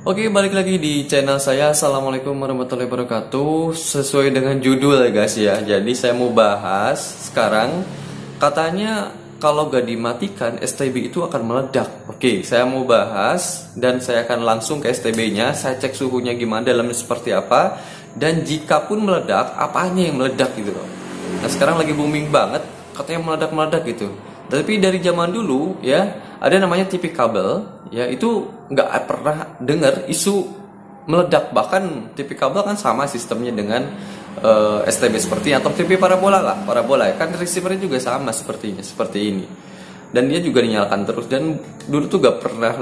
Oke, balik lagi di channel saya. Assalamualaikum warahmatullahi wabarakatuh. Sesuai dengan judul ya guys ya. Jadi saya mau bahas sekarang, katanya kalau gak dimatikan STB itu akan meledak. Oke, saya mau bahas dan saya akan langsung ke STB-nya. Saya cek suhunya gimana, dalamnya seperti apa, dan jika pun meledak, apanya yang meledak gitu loh. Nah sekarang lagi booming banget, katanya meledak-meledak gitu. Tapi dari zaman dulu ya, ada namanya TV kabel, ya itu nggak pernah dengar isu meledak. Bahkan TV kabel kan sama sistemnya dengan STB seperti atau TV parabola lah, parabola ya kan, receivernya juga sama sepertinya seperti ini. Dan dia juga dinyalakan terus, dan dulu tuh gak pernah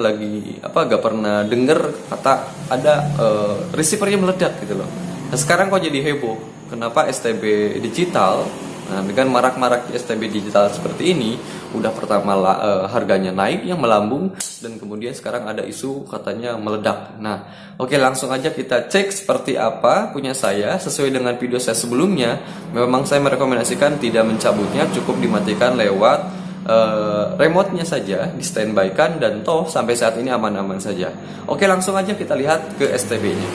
gak pernah denger kata ada receivernya meledak gitu loh. Nah sekarang kok jadi heboh, kenapa STB digital? Nah, dengan marak-marak STB digital seperti ini, udah pertama harganya naik yang melambung, dan kemudian sekarang ada isu katanya meledak. Nah, oke, langsung aja kita cek seperti apa punya saya. Sesuai dengan video saya sebelumnya, memang saya merekomendasikan tidak mencabutnya, cukup dimatikan lewat remote-nya saja, di standby kan, dan toh sampai saat ini aman-aman saja. Oke, langsung aja kita lihat ke STB-nya.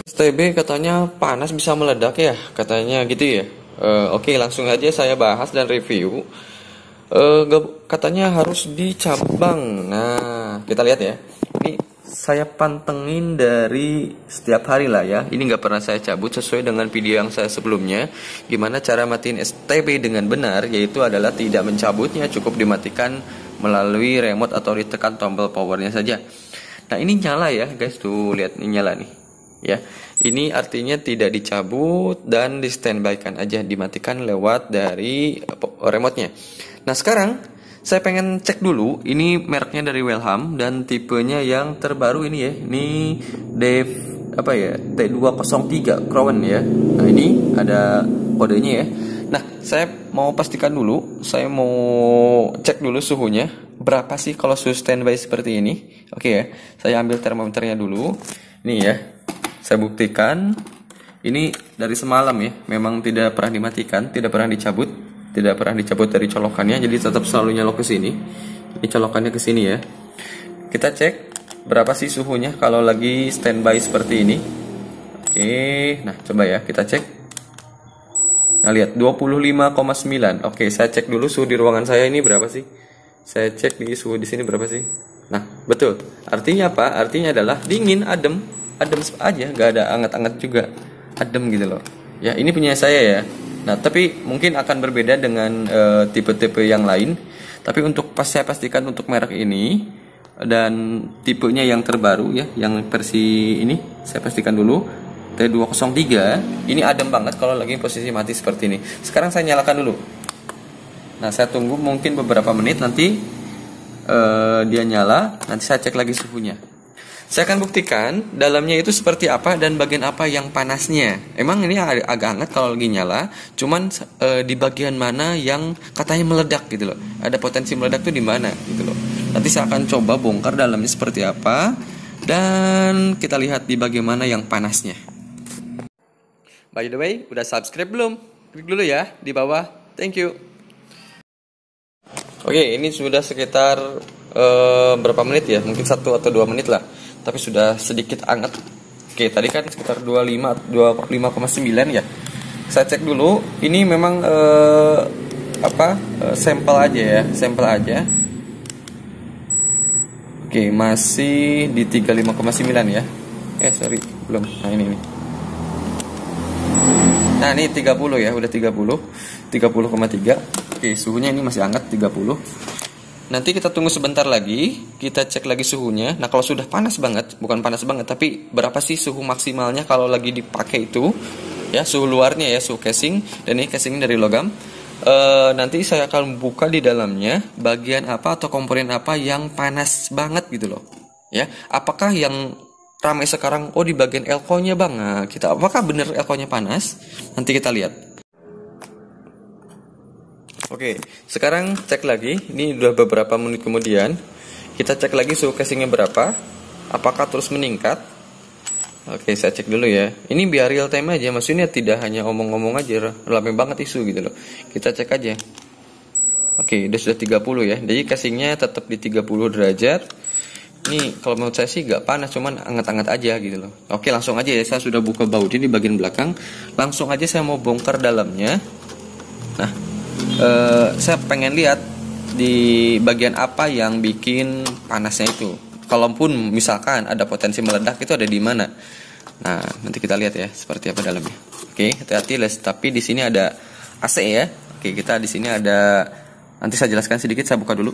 STB katanya panas bisa meledak ya, katanya gitu ya. Oke, langsung aja saya bahas dan review. Katanya harus dicabang. Nah, kita lihat ya. Ini saya pantengin dari setiap hari lah ya. Ini nggak pernah saya cabut, sesuai dengan video yang saya sebelumnya. Gimana cara matiin STB dengan benar, yaitu adalah tidak mencabutnya, cukup dimatikan melalui remote atau ditekan tombol powernya saja. Nah, ini nyala ya guys, tuh lihat ini nyala nih. Ya, ini artinya tidak dicabut dan di standby-kan aja, dimatikan lewat dari remote-nya. Nah sekarang saya pengen cek dulu, ini mereknya dari Welham dan tipenya yang terbaru ini ya, ini Dev apa ya, T203 Crown ya. Nah ini ada kodenya ya. Nah saya mau pastikan dulu, saya mau cek dulu suhunya berapa sih kalau suhu standby seperti ini. Oke ya, saya ambil termometernya dulu. Nih ya, saya buktikan. Ini dari semalam ya, memang tidak pernah dimatikan, tidak pernah dicabut, tidak pernah dicabut dari colokannya, jadi tetap selalu nyalok ke sini. Ini colokannya ke sini ya. Kita cek berapa sih suhunya kalau lagi standby seperti ini. Oke, nah coba ya kita cek. Nah lihat 25,9. Oke, saya cek dulu suhu di ruangan saya ini berapa sih. Saya cek di suhu di sini berapa sih. Nah betul. Artinya apa? Artinya adalah dingin, adem aja, gak ada anget-anget juga, adem gitu loh ya. Ini punya saya ya. Nah tapi mungkin akan berbeda dengan tipe-tipe yang lain. Tapi untuk saya pastikan untuk merek ini dan tipenya yang terbaru ya, yang versi ini saya pastikan dulu T203 ini adem banget kalau lagi posisi mati seperti ini. Sekarang saya nyalakan dulu. Nah saya tunggu mungkin beberapa menit, nanti dia nyala, nanti saya cek lagi suhunya. Saya akan buktikan dalamnya itu seperti apa dan bagian apa yang panasnya. Emang ini agak hangat kalau lagi nyala, cuman di bagian mana yang katanya meledak gitu loh. Ada potensi meledak tuh di mana gitu loh. Nanti saya akan coba bongkar dalamnya seperti apa, dan kita lihat di bagian mana yang panasnya. By the way, udah subscribe belum? Klik dulu ya di bawah. Thank you. Oke, ini sudah sekitar berapa menit ya? Mungkin 1 atau 2 menit lah. Tapi sudah sedikit hangat. Oke, tadi kan sekitar 25,9 ya. Saya cek dulu. Ini memang sampel aja ya, sampel aja. Oke, masih di 35,9 ya. Sorry, belum. Nah, ini nih. Nah, ini 30 ya, udah 30,3. Oke, suhunya ini masih hangat 30. Nanti kita tunggu sebentar lagi, kita cek lagi suhunya. Nah kalau sudah panas banget, bukan panas banget, tapi berapa sih suhu maksimalnya kalau lagi dipakai itu ya, suhu luarnya ya, suhu casing. Dan ini casing dari logam. Nanti saya akan buka di dalamnya bagian apa atau komponen apa yang panas banget gitu loh ya. Apakah yang ramai sekarang, oh di bagian elko-nya bang. Nah, apakah bener elko-nya panas? Nanti kita lihat. Oke, sekarang cek lagi. Ini udah beberapa menit kemudian. Kita cek lagi suhu casingnya berapa. Apakah terus meningkat? Oke, saya cek dulu ya. Ini biar real time aja, maksudnya tidak hanya omong-omong aja, rame banget isu gitu loh. Kita cek aja. Oke, udah sudah 30 ya. Jadi casingnya tetap di 30 derajat. Ini kalau menurut saya sih gak panas, cuman anget-anget aja gitu loh. Oke, langsung aja ya, saya sudah buka bautnya di bagian belakang. Langsung aja saya mau bongkar dalamnya. Nah, saya pengen lihat di bagian apa yang bikin panasnya itu. Kalaupun misalkan ada potensi meledak, itu ada di mana. Nah, nanti kita lihat ya seperti apa dalamnya. Oke, hati-hati les. Tapi di sini ada AC ya. Oke, kita di sini ada, nanti saya jelaskan sedikit, saya buka dulu.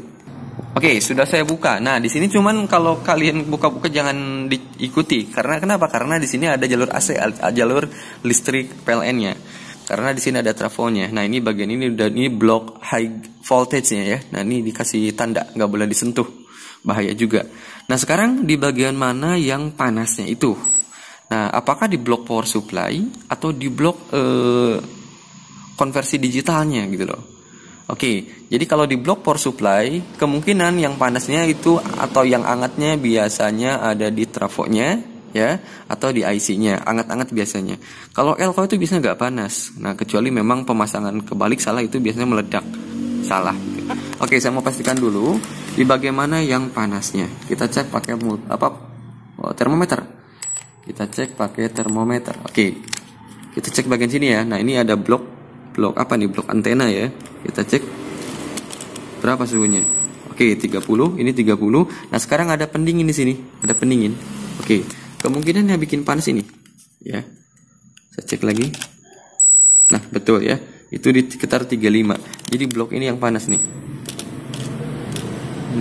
Oke, sudah saya buka. Nah, di sini cuman kalau kalian buka-buka jangan diikuti. Karena kenapa? Karena di sini ada jalur AC, jalur listrik PLN-nya. Karena di sini ada trafonya. Nah, ini bagian ini udah, ini blok high voltage-nya ya. Nah, ini dikasih tanda nggak boleh disentuh. Bahaya juga. Nah, sekarang di bagian mana yang panasnya itu? Nah, apakah di blok power supply atau di blok konversi digitalnya gitu loh. Oke, jadi kalau di blok power supply, kemungkinan yang panasnya itu atau yang hangatnya biasanya ada di trafonya, ya, atau di IC-nya, hangat-hangat biasanya. Kalau elko itu biasanya nggak panas. Nah, kecuali memang pemasangan kebalik salah, itu biasanya meledak, salah. Oke, saya mau pastikan dulu di bagaimana yang panasnya. Kita cek pakai termometer. Kita cek pakai termometer. Oke, kita cek bagian sini ya. Nah, ini ada blok apa nih, blok antena ya. Kita cek berapa suhunya. Oke, 30, ini 30. Nah, sekarang ada pendingin di sini, ada pendingin. Oke, kemungkinan yang bikin panas ini ya. Saya cek lagi. Nah, betul ya. Itu di sekitar 35. Jadi blok ini yang panas nih.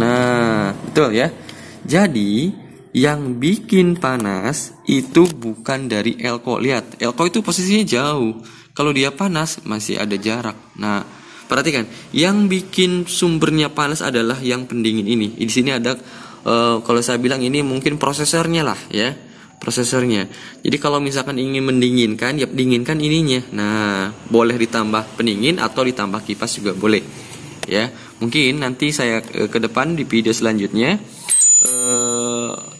Nah, betul ya. Jadi yang bikin panas itu bukan dari elko. Lihat, elko itu posisinya jauh. Kalau dia panas masih ada jarak. Nah, perhatikan, yang bikin sumbernya panas adalah yang pendingin ini. Di sini ada kalau saya bilang ini mungkin prosesornya lah ya, prosesornya. Jadi kalau misalkan ingin mendinginkan, ya dinginkan ininya. Nah, boleh ditambah pendingin atau ditambah kipas juga boleh. Ya, mungkin nanti saya ke depan di video selanjutnya.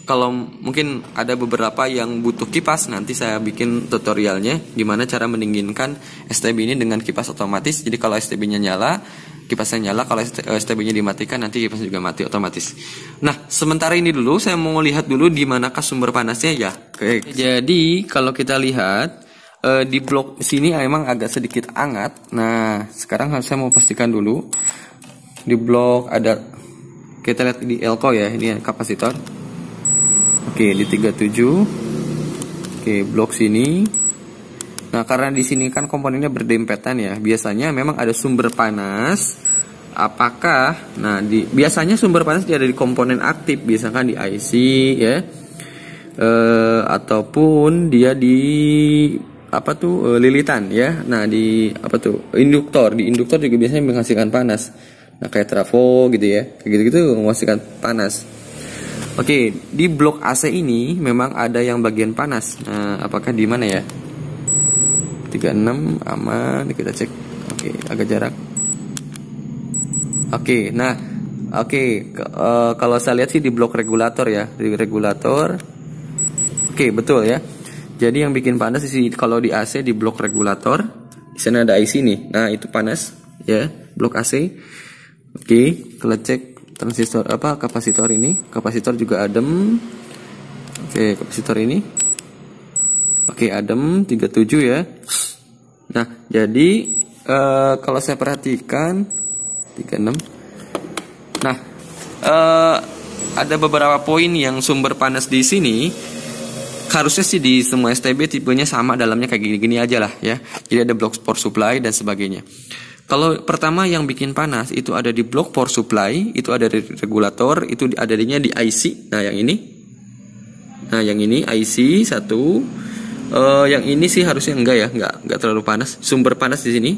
Kalau mungkin ada beberapa yang butuh kipas, nanti saya bikin tutorialnya gimana cara mendinginkan STB ini dengan kipas otomatis. Jadi kalau STB-nya nyala, kipasnya nyala. Kalau STB-nya dimatikan, nanti kipasnya juga mati otomatis. Nah, sementara ini dulu saya mau lihat dulu di manakah sumber panasnya ya. Oke. Jadi kalau kita lihat di blok sini emang agak sedikit hangat. Nah, sekarang saya mau pastikan dulu di blok ada, kita lihat di elko ya, ini kapasitor. Oke, di 37. Oke, blok sini. Nah, karena di sini kan komponennya berdempetan ya. Biasanya memang ada sumber panas. Apakah? Nah, biasanya sumber panas dia ada di komponen aktif, biasanya di IC ya. Ataupun dia di lilitan ya. Nah, di induktor. Di induktor juga biasanya menghasilkan panas. Nah, kayak trafo gitu ya. Kayak gitu-gitu menghasilkan panas. Oke, di blok AC ini memang ada yang bagian panas. Nah, apakah di mana ya? 36 aman, kita cek. Oke, agak jarak. Oke, nah, kalau saya lihat sih di blok regulator ya, di regulator. Oke, betul ya. Jadi yang bikin panas sih kalau di AC di blok regulator. Di sana ada IC nih. Nah, itu panas ya, blok AC. Oke, kita cek transistor kapasitor ini. Kapasitor juga adem. Oke, kapasitor ini. Oke, adem 37 ya. Nah, jadi kalau saya perhatikan 36. Nah, ada beberapa poin yang sumber panas di sini. Harusnya sih di semua STB tipenya sama, dalamnya kayak gini-gini aja lah ya. Jadi ada blok power supply dan sebagainya. Kalau pertama yang bikin panas itu ada di blok power supply, itu ada di regulator, itu adanya di IC. Nah, yang ini. Nah, yang ini IC 1. Yang ini sih harusnya enggak terlalu panas. Sumber panas di sini.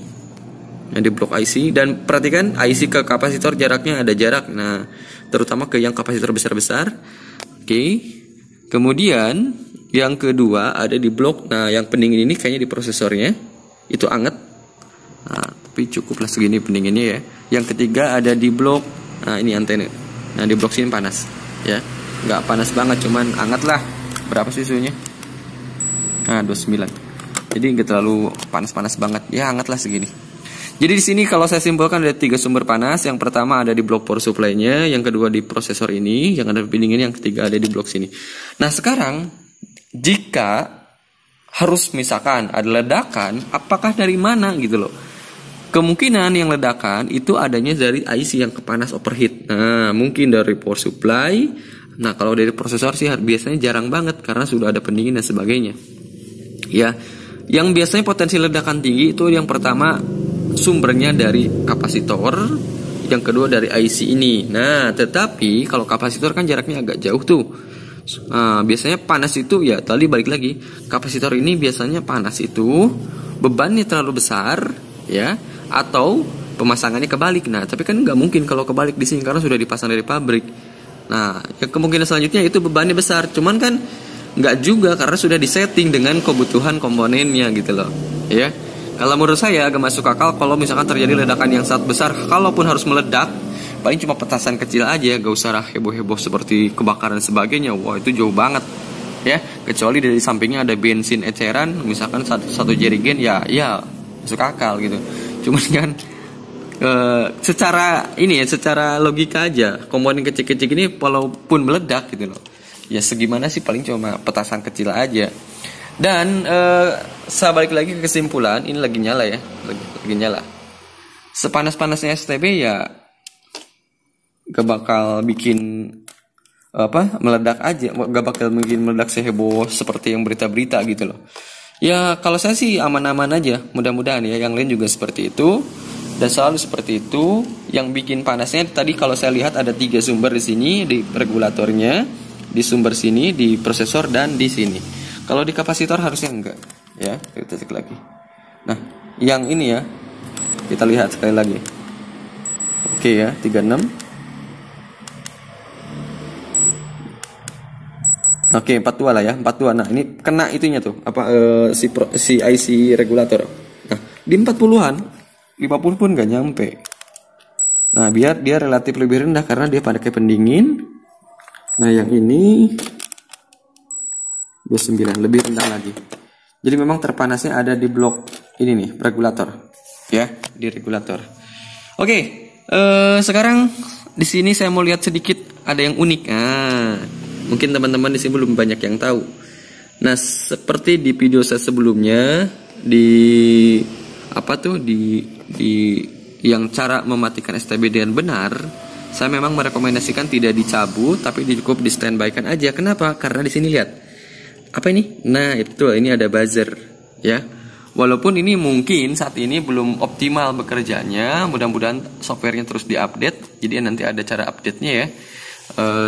Yang di blok IC, dan perhatikan IC ke kapasitor jaraknya ada jarak. Nah, terutama ke yang kapasitor besar-besar. Oke. Kemudian yang kedua ada di blok. Nah, yang pendingin ini kayaknya di prosesornya. Itu anget. Nah, tapi cukuplah segini pendinginnya ya. Yang ketiga ada di blok, nah ini antena. Nah, di blok sini panas ya. Nggak panas banget, cuman hangat lah. Berapa sih suhunya? Nah, 29. Jadi nggak terlalu panas-panas banget. Ya, hangat lah segini. Jadi di sini kalau saya simpulkan ada 3 sumber panas. Yang pertama ada di blok power supply-nya, yang kedua di prosesor ini, yang ada pendingin, yang ketiga ada di blok sini. Nah sekarang jika harus misalkan ada ledakan, apakah dari mana gitu loh? Kemungkinan yang ledakan itu adanya dari IC yang kepanas overheat. Nah mungkin dari power supply. Nah kalau dari prosesor sih biasanya jarang banget karena sudah ada pendingin dan sebagainya. Ya, yang biasanya potensi ledakan tinggi itu yang pertama sumbernya dari kapasitor, yang kedua dari IC ini. Nah, tetapi kalau kapasitor kan jaraknya agak jauh tuh. Nah, biasanya panas itu ya tadi balik lagi. Kapasitor ini biasanya panas itu bebannya terlalu besar ya, atau pemasangannya kebalik. Nah, tapi kan nggak mungkin kalau kebalik di sini karena sudah dipasang dari pabrik. Nah, yang kemungkinan selanjutnya itu bebannya besar. Cuman kan nggak juga karena sudah disetting dengan kebutuhan komponennya gitu loh ya. Kalau menurut saya agak masuk akal kalau misalkan terjadi ledakan yang sangat besar, kalaupun harus meledak paling cuma petasan kecil aja, gak usah heboh-heboh seperti kebakaran dan sebagainya. Wah itu jauh banget ya, kecuali dari sampingnya ada bensin eceran misalkan satu jerigen ya masuk akal gitu. Cuman kan secara ini ya, secara logika aja komponen kecil-kecil ini walaupun meledak gitu loh ya segimana sih, paling cuma petasan kecil aja. Dan saya balik lagi ke kesimpulan, ini lagi nyala ya, lagi nyala. Sepanas-panasnya STB ya gak bakal bikin meledak aja, gak bakal bikin meledak seheboh seperti yang berita-berita gitu loh. Ya kalau saya sih aman-aman aja, mudah-mudahan ya yang lain juga seperti itu dan selalu seperti itu. Yang bikin panasnya tadi kalau saya lihat ada 3 sumber di sini, di regulatornya, di sumber sini, di prosesor, dan di sini. Kalau di kapasitor harusnya enggak ya, kita cek lagi. Nah yang ini ya kita lihat sekali lagi. Oke ya, 36. Oke 42 lah ya, 42. Nah ini kena itunya tuh si IC regulator. Nah di 40-an 50 pun nggak nyampe. Nah biar dia relatif lebih rendah karena dia pakai pendingin. Nah yang ini 29, lebih rendah lagi. Jadi memang terpanasnya ada di blok ini nih, regulator ya, di regulator. Oke, sekarang di sini saya mau lihat sedikit ada yang unik. Nah mungkin teman-teman di sini belum banyak yang tahu. Nah seperti di video saya sebelumnya di yang cara mematikan STB dengan benar, saya memang merekomendasikan tidak dicabut tapi cukup di standby kan aja. Kenapa? Karena di sini lihat apa ini? Nah itu ini ada buzzer ya. Walaupun ini mungkin saat ini belum optimal bekerjanya, mudah-mudahan softwarenya terus diupdate. Jadi nanti ada cara update-nya ya.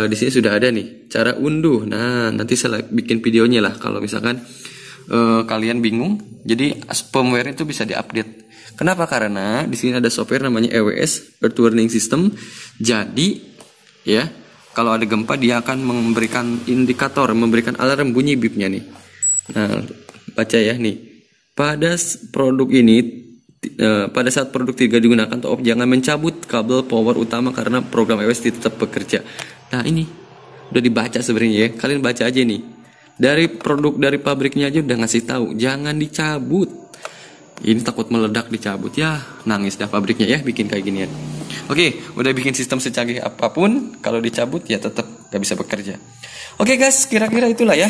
Di sini sudah ada nih cara unduh. Nah nanti saya bikin videonya lah kalau misalkan kalian bingung. Jadi firmware itu bisa diupdate. Kenapa? Karena di sini ada software namanya EWS, Earth Warning System. Jadi ya kalau ada gempa dia akan memberikan indikator, memberikan alarm bunyi bipnya nih. Nah baca ya nih. Pada produk ini pada saat produk 3 digunakan atau jangan mencabut kabel power utama karena program EWS tetap bekerja. Nah ini udah dibaca sebenarnya ya. Kalian baca aja nih. Dari produk dari pabriknya aja udah ngasih tahu jangan dicabut. Ini takut meledak dicabut ya, nangis dah pabriknya ya bikin kayak ginian. Oke, udah bikin sistem secanggih apapun, kalau dicabut ya tetap gak bisa bekerja. Oke guys, kira-kira itulah ya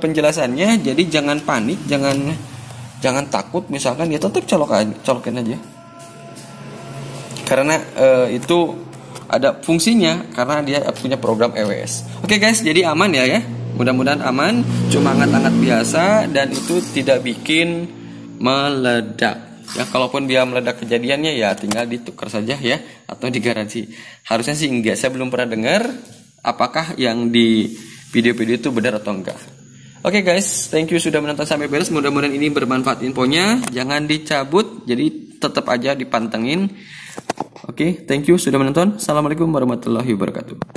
penjelasannya. Jadi jangan panik, jangan takut. Misalkan ya tetap colokin aja. Karena itu ada fungsinya karena dia punya program EWS. Oke guys, jadi aman ya. Mudah-mudahan aman, cuma hangat-hangat biasa dan itu tidak bikin meledak. Ya kalaupun dia meledak kejadiannya ya tinggal ditukar saja ya atau digaransi. Harusnya sih enggak, saya belum pernah dengar apakah yang di video-video itu benar atau enggak. Oke guys, thank you sudah menonton sampai beres. Mudah-mudahan ini bermanfaat infonya. Jangan dicabut, jadi tetap aja dipantengin. Oke, thank you sudah menonton. Assalamualaikum warahmatullahi wabarakatuh.